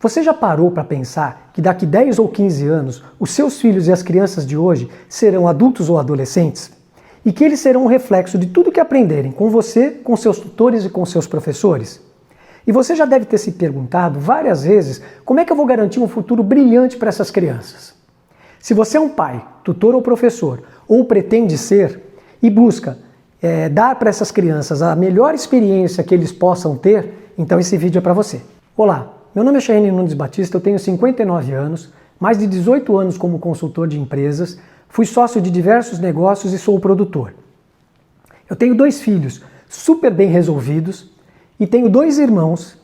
Você já parou para pensar que daqui 10 ou 15 anos, os seus filhos e as crianças de hoje serão adultos ou adolescentes? E que eles serão um reflexo de tudo que aprenderem com você, com seus tutores e com seus professores? E você já deve ter se perguntado várias vezes como é que eu vou garantir um futuro brilhante para essas crianças. Se você é um pai, tutor ou professor, ou pretende ser, e busca dar para essas crianças a melhor experiência que eles possam ter, então esse vídeo é para você. Olá, meu nome é Chayane Nunes Batista, eu tenho 59 anos, mais de 18 anos como consultor de empresas, fui sócio de diversos negócios e sou o produtor. Eu tenho 2 filhos super bem resolvidos e tenho 2 irmãos,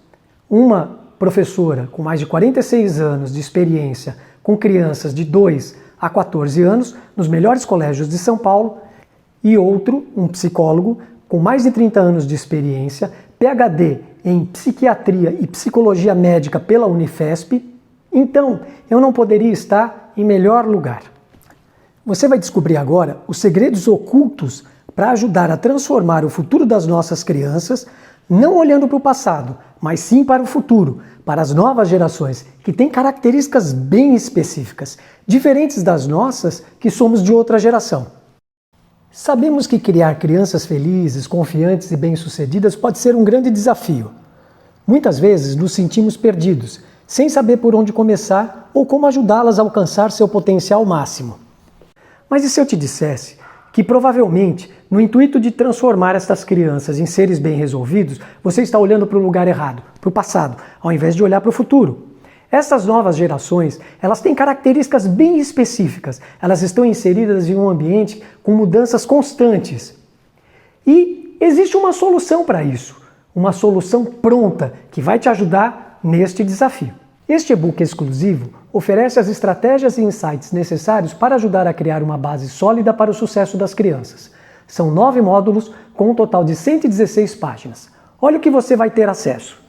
uma professora com mais de 46 anos de experiência com crianças de 2 a 14 anos nos melhores colégios de São Paulo e outro, um psicólogo com mais de 30 anos de experiência, PhD em psiquiatria e psicologia médica pela Unifesp. Então, eu não poderia estar em melhor lugar. Você vai descobrir agora os segredos ocultos para ajudar a transformar o futuro das nossas crianças, não olhando para o passado, mas sim para o futuro, para as novas gerações, que têm características bem específicas, diferentes das nossas, que somos de outra geração. Sabemos que criar crianças felizes, confiantes e bem-sucedidas pode ser um grande desafio. Muitas vezes nos sentimos perdidos, sem saber por onde começar ou como ajudá-las a alcançar seu potencial máximo. Mas e se eu te dissesse que provavelmente, no intuito de transformar estas crianças em seres bem resolvidos, você está olhando para o lugar errado, para o passado, ao invés de olhar para o futuro? Essas novas gerações, elas têm características bem específicas, elas estão inseridas em um ambiente com mudanças constantes. E existe uma solução para isso, uma solução pronta que vai te ajudar neste desafio. Este e-book exclusivo oferece as estratégias e insights necessários para ajudar a criar uma base sólida para o sucesso das crianças. São 9 módulos com um total de 116 páginas. Olha o que você vai ter acesso.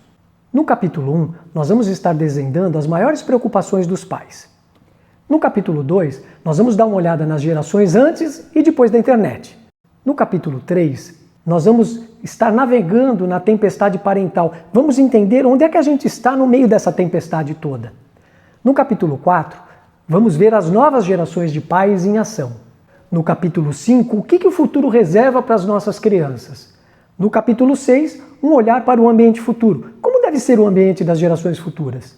No capítulo 1, nós vamos estar desvendando as maiores preocupações dos pais. No capítulo 2, nós vamos dar uma olhada nas gerações antes e depois da internet. No capítulo 3, nós vamos estar navegando na tempestade parental. Vamos entender onde é que a gente está no meio dessa tempestade toda. No capítulo 4, vamos ver as novas gerações de pais em ação. No capítulo 5, o que o futuro reserva para as nossas crianças. No capítulo 6, um olhar para o ambiente futuro. Como deve ser o ambiente das gerações futuras?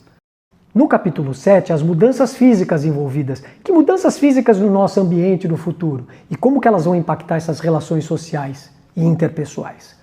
No capítulo 7, as mudanças físicas envolvidas. Que mudanças físicas no nosso ambiente no futuro? E como que elas vão impactar essas relações sociais e interpessoais?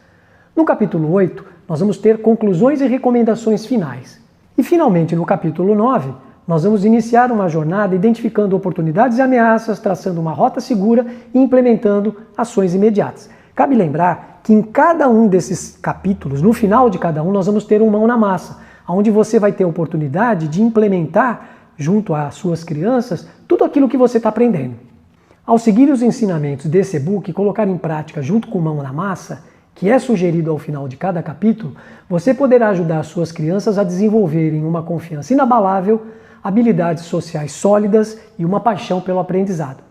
No capítulo 8, nós vamos ter conclusões e recomendações finais. E finalmente, no capítulo 9, nós vamos iniciar uma jornada identificando oportunidades e ameaças, traçando uma rota segura e implementando ações imediatas. Cabe lembrar que em cada um desses capítulos, no final de cada um, nós vamos ter um mão na massa, onde você vai ter a oportunidade de implementar, junto às suas crianças, tudo aquilo que você está aprendendo. Ao seguir os ensinamentos desse e-book e colocar em prática junto com o mão na massa, que é sugerido ao final de cada capítulo, você poderá ajudar as suas crianças a desenvolverem uma confiança inabalável, habilidades sociais sólidas e uma paixão pelo aprendizado.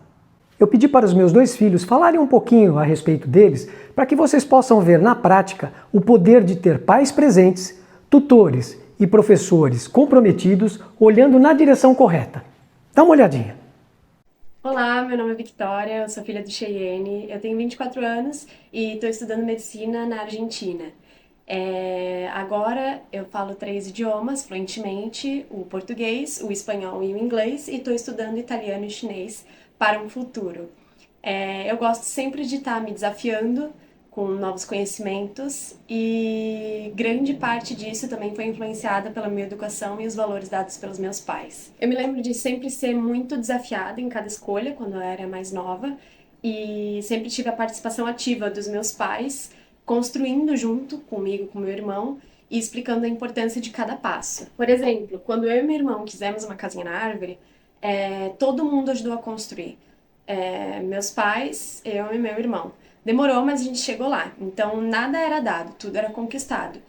Eu pedi para os meus 2 filhos falarem um pouquinho a respeito deles, para que vocês possam ver na prática o poder de ter pais presentes, tutores e professores comprometidos, olhando na direção correta. Dá uma olhadinha. Olá, meu nome é Victoria, eu sou filha do Cheyenne, eu tenho 24 anos e estou estudando medicina na Argentina. Agora eu falo 3 idiomas fluentemente, o português, o espanhol e o inglês, e estou estudando italiano e chinês para um futuro. Eu gosto sempre de estar me desafiando com novos conhecimentos e grande parte disso também foi influenciada pela minha educação e os valores dados pelos meus pais. Eu me lembro de sempre ser muito desafiada em cada escolha quando eu era mais nova e sempre tive a participação ativa dos meus pais, construindo junto comigo, com meu irmão, e explicando a importância de cada passo. Por exemplo, quando eu e meu irmão quisemos uma casinha na árvore, todo mundo ajudou a construir. Meus pais, eu e meu irmão. Demorou, mas a gente chegou lá. Então, nada era dado, tudo era conquistado.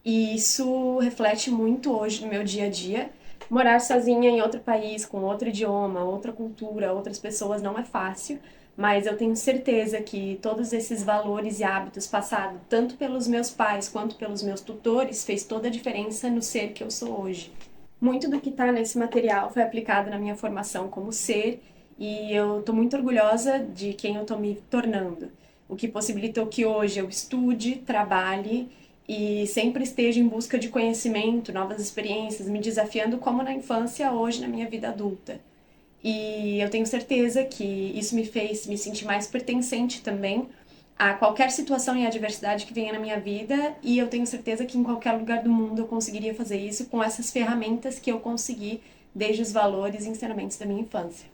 E isso reflete muito hoje no meu dia a dia. Morar sozinha em outro país, com outro idioma, outra cultura, outras pessoas não é fácil, mas eu tenho certeza que todos esses valores e hábitos passados, tanto pelos meus pais quanto pelos meus tutores, fez toda a diferença no ser que eu sou hoje. muito do que está nesse material foi aplicado na minha formação como ser e eu estou muito orgulhosa de quem eu estou me tornando, o que possibilitou que hoje eu estude, trabalhe e sempre esteja em busca de conhecimento, novas experiências, me desafiando como na infância, hoje na minha vida adulta. E eu tenho certeza que isso me fez me sentir mais pertencente também a qualquer situação e adversidade que venha na minha vida, e eu tenho certeza que em qualquer lugar do mundo eu conseguiria fazer isso com essas ferramentas que eu consegui desde os valores e ensinamentos da minha infância.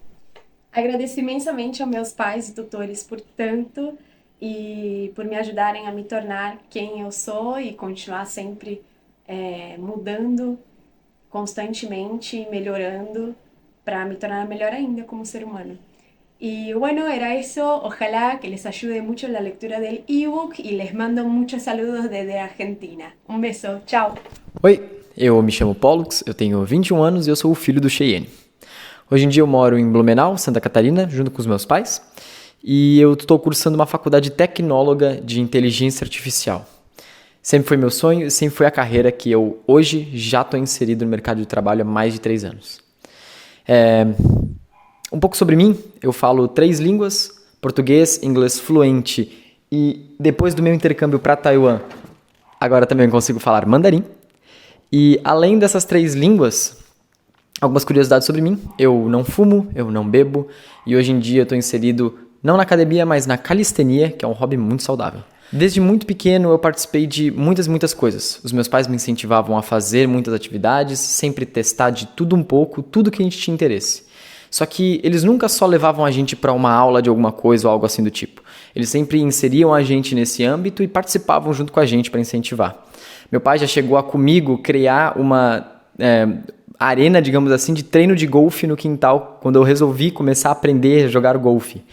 Agradeço imensamente aos meus pais e tutores por tanto e por me ajudarem a me tornar quem eu sou e continuar sempre mudando constantemente, melhorando para me tornar melhor ainda como ser humano. Y bueno, era eso. Ojalá que les ayude mucho la lectura del ebook y les mando muchos saludos desde Argentina. Un beso, chao. Oi, eu me chamo Pollux, eu tenho 21 anos e eu sou o filho do Cheyenne. Hoje em dia eu moro em Blumenau, Santa Catarina, junto com os meus pais, e eu estou cursando uma faculdade tecnóloga de inteligência artificial. Sempre foi meu sonho e sempre foi a carreira que eu hoje já estou inserido no mercado de trabalho há mais de 3 anos. Um pouco sobre mim, eu falo 3 línguas, português, inglês fluente e depois do meu intercâmbio para Taiwan, agora também consigo falar mandarim. E além dessas 3 línguas, algumas curiosidades sobre mim, eu não fumo, eu não bebo e hoje em dia eu estou inserido não na academia, mas na calistenia, que é um hobby muito saudável. Desde muito pequeno eu participei de muitas coisas. Os meus pais me incentivavam a fazer muitas atividades, sempre testar de tudo um pouco, tudo que a gente tinha interesse. Só que eles nunca só levavam a gente para uma aula de alguma coisa ou algo assim do tipo. Eles sempre inseriam a gente nesse âmbito e participavam junto com a gente para incentivar. Meu pai já chegou a comigo criar uma arena, digamos assim, de treino de golfe no quintal, quando eu resolvi começar a aprender a jogar golfe.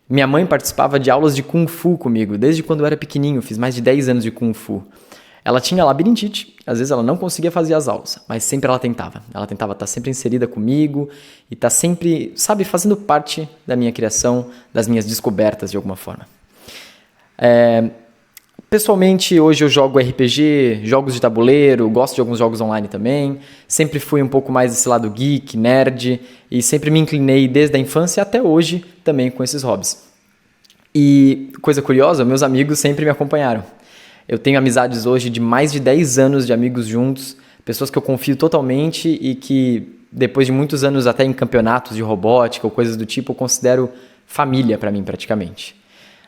Minha mãe participava de aulas de Kung Fu comigo, desde quando eu era pequenininho, fiz mais de 10 anos de Kung Fu. Ela tinha labirintite, às vezes ela não conseguia fazer as aulas, mas sempre ela tentava. Ela tentava estar sempre inserida comigo e estar sempre, sabe, fazendo parte da minha criação, das minhas descobertas de alguma forma. Pessoalmente, hoje eu jogo RPG, jogos de tabuleiro, gosto de alguns jogos online também. Sempre fui um pouco mais desse lado geek, nerd e sempre me inclinei desde a infância até hoje também com esses hobbies. E coisa curiosa, meus amigos sempre me acompanharam. Eu tenho amizades hoje de mais de 10 anos de amigos juntos, pessoas que eu confio totalmente e que depois de muitos anos até em campeonatos de robótica ou coisas do tipo, eu considero família para mim praticamente.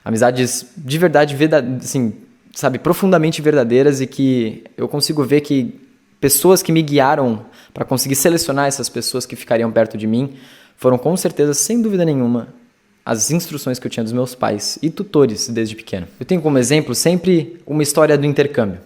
Amizades de verdade, assim, sabe, profundamente verdadeiras e que eu consigo ver que pessoas que me guiaram para conseguir selecionar essas pessoas que ficariam perto de mim foram com certeza, sem dúvida nenhuma, as instruções que eu tinha dos meus pais e tutores desde pequeno. Eu tenho como exemplo sempre uma história do intercâmbio.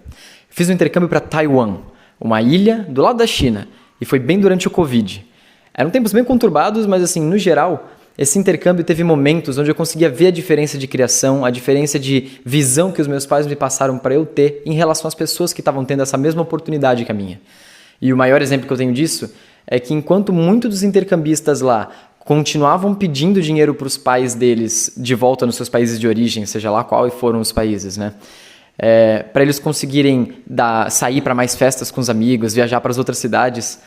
Fiz um intercâmbio para Taiwan, uma ilha do lado da China, e foi bem durante o Covid. Eram tempos bem conturbados, mas assim, no geral, esse intercâmbio teve momentos onde eu conseguia ver a diferença de criação, a diferença de visão que os meus pais me passaram para eu ter em relação às pessoas que estavam tendo essa mesma oportunidade que a minha. E o maior exemplo que eu tenho disso é que enquanto muitos dos intercambistas lá continuavam pedindo dinheiro para os pais deles de volta nos seus países de origem, seja lá qual foram os países, né? Para eles conseguirem sair para mais festas com os amigos, viajar para as outras cidades,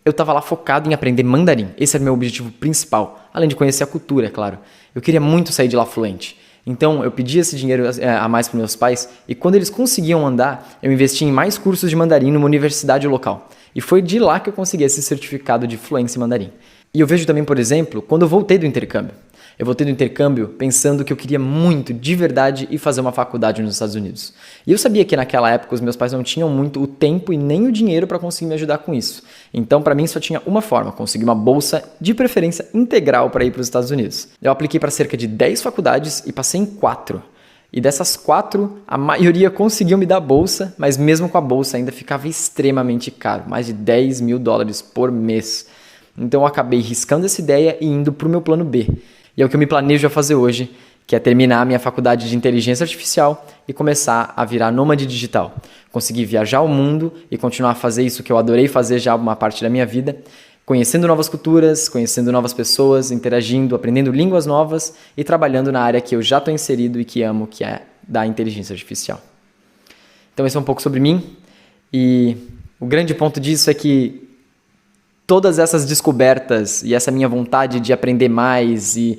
eu estava lá focado em aprender mandarim. Esse era o meu objetivo principal, além de conhecer a cultura, é claro. Eu queria muito sair de lá fluente. Então, eu pedi esse dinheiro a mais para meus pais e quando eles conseguiam andar, eu investi em mais cursos de mandarim numa universidade local. E foi de lá que eu consegui esse certificado de fluência em mandarim. E eu vejo também, por exemplo, quando eu voltei do intercâmbio. Eu voltei do intercâmbio pensando que eu queria muito, de verdade, ir fazer uma faculdade nos Estados Unidos. E eu sabia que naquela época os meus pais não tinham muito o tempo e nem o dinheiro para conseguir me ajudar com isso. Então, para mim, só tinha uma forma, conseguir uma bolsa, de preferência integral para ir para os Estados Unidos. Eu apliquei para cerca de 10 faculdades e passei em 4. E dessas 4, a maioria conseguiu me dar bolsa, mas mesmo com a bolsa ainda ficava extremamente caro, mais de $10 mil por mês. Então eu acabei riscando essa ideia e indo para o meu plano B. E é o que eu me planejo a fazer hoje, que é terminar a minha faculdade de inteligência artificial e começar a virar nômade digital. Conseguir viajar o mundo e continuar a fazer isso que eu adorei fazer já uma parte da minha vida, conhecendo novas culturas, conhecendo novas pessoas, interagindo, aprendendo línguas novas e trabalhando na área que eu já estou inserido e que amo, que é da inteligência artificial. Então esse é um pouco sobre mim e o grande ponto disso é que todas essas descobertas e essa minha vontade de aprender mais e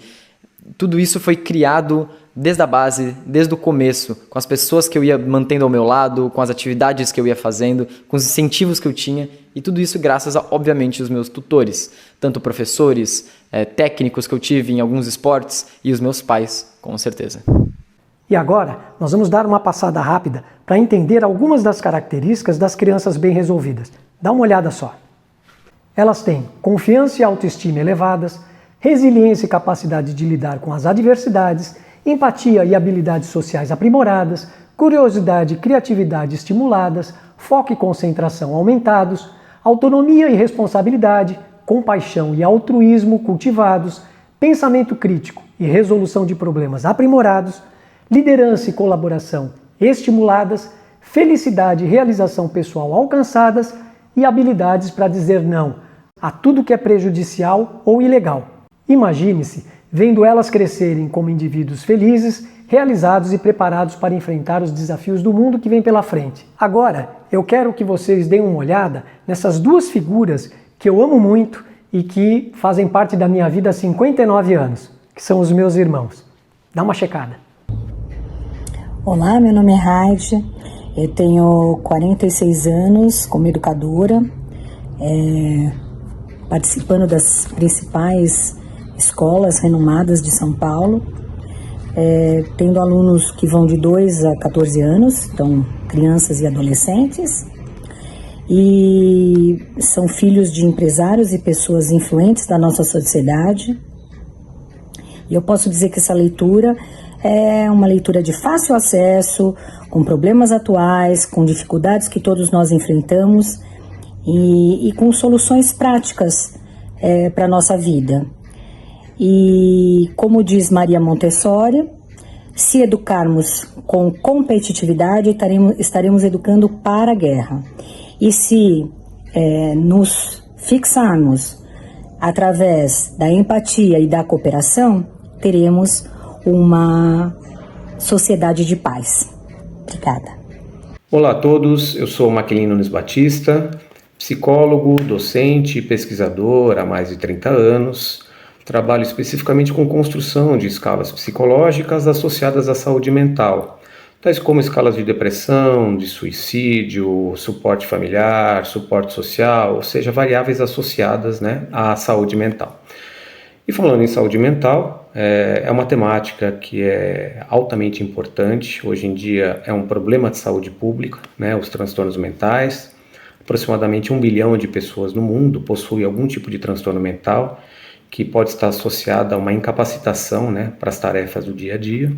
tudo isso foi criado desde a base, desde o começo, com as pessoas que eu ia mantendo ao meu lado, com as atividades que eu ia fazendo, com os incentivos que eu tinha, e tudo isso graças a, obviamente, os meus tutores, tanto professores, técnicos que eu tive em alguns esportes e os meus pais, com certeza. E agora, nós vamos dar uma passada rápida para entender algumas das características das crianças bem resolvidas. Dá uma olhada só. Elas têm confiança e autoestima elevadas, resiliência e capacidade de lidar com as adversidades, empatia e habilidades sociais aprimoradas, curiosidade e criatividade estimuladas, foco e concentração aumentados, autonomia e responsabilidade, compaixão e altruísmo cultivados, pensamento crítico e resolução de problemas aprimorados, liderança e colaboração estimuladas, felicidade e realização pessoal alcançadas e habilidades para dizer não a tudo que é prejudicial ou ilegal. Imagine-se vendo elas crescerem como indivíduos felizes, realizados e preparados para enfrentar os desafios do mundo que vem pela frente. Agora, eu quero que vocês deem uma olhada nessas duas figuras que eu amo muito e que fazem parte da minha vida há 59 anos, que são os meus irmãos. Dá uma checada. Olá, meu nome é Raide, eu tenho 46 anos como educadora, participando das principais escolas renomadas de São Paulo, tendo alunos que vão de 2 a 14 anos, então crianças e adolescentes, e são filhos de empresários e pessoas influentes da nossa sociedade. E eu posso dizer que essa leitura é uma leitura de fácil acesso, com problemas atuais, com dificuldades que todos nós enfrentamos e com soluções práticas para a nossa vida. E como diz Maria Montessori, se educarmos com competitividade, estaremos educando para a guerra. E se nos fixarmos através da empatia e da cooperação, teremos uma sociedade de paz. Obrigada. Olá a todos, eu sou Maquilin Nunes Batista, psicólogo, docente e pesquisador há mais de 30 anos. Trabalho especificamente com construção de escalas psicológicas associadas à saúde mental, tais como escalas de depressão, de suicídio, suporte familiar, suporte social, ou seja, variáveis associadas, à saúde mental. E falando em saúde mental, é uma temática que é altamente importante. Hoje em dia é um problema de saúde pública, os transtornos mentais. Aproximadamente 1 bilhão de pessoas no mundo possuem algum tipo de transtorno mental, que pode estar associada a uma incapacitação para as tarefas do dia a dia.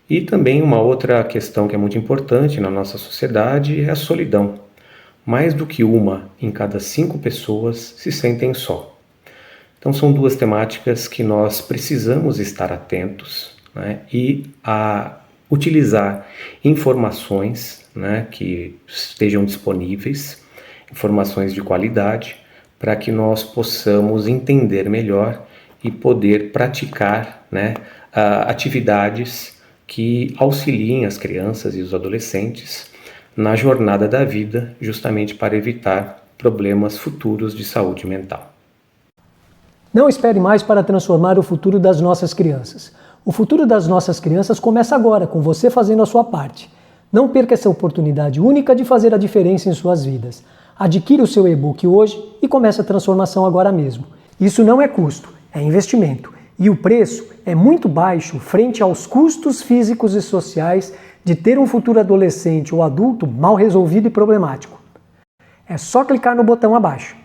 E também uma outra questão que é muito importante na nossa sociedade é a solidão. Mais do que 1 em cada 5 pessoas se sentem só. Então são duas temáticas que nós precisamos estar atentos e a utilizar informações que estejam disponíveis, informações de qualidade, para que nós possamos entender melhor e poder praticar atividades que auxiliem as crianças e os adolescentes na jornada da vida, justamente para evitar problemas futuros de saúde mental. Não espere mais para transformar o futuro das nossas crianças. O futuro das nossas crianças começa agora, com você fazendo a sua parte. Não perca essa oportunidade única de fazer a diferença em suas vidas. Adquira o seu e-book hoje e comece a transformação agora mesmo. Isso não é custo, é investimento. E o preço é muito baixo frente aos custos físicos e sociais de ter um futuro adolescente ou adulto mal resolvido e problemático. É só clicar no botão abaixo.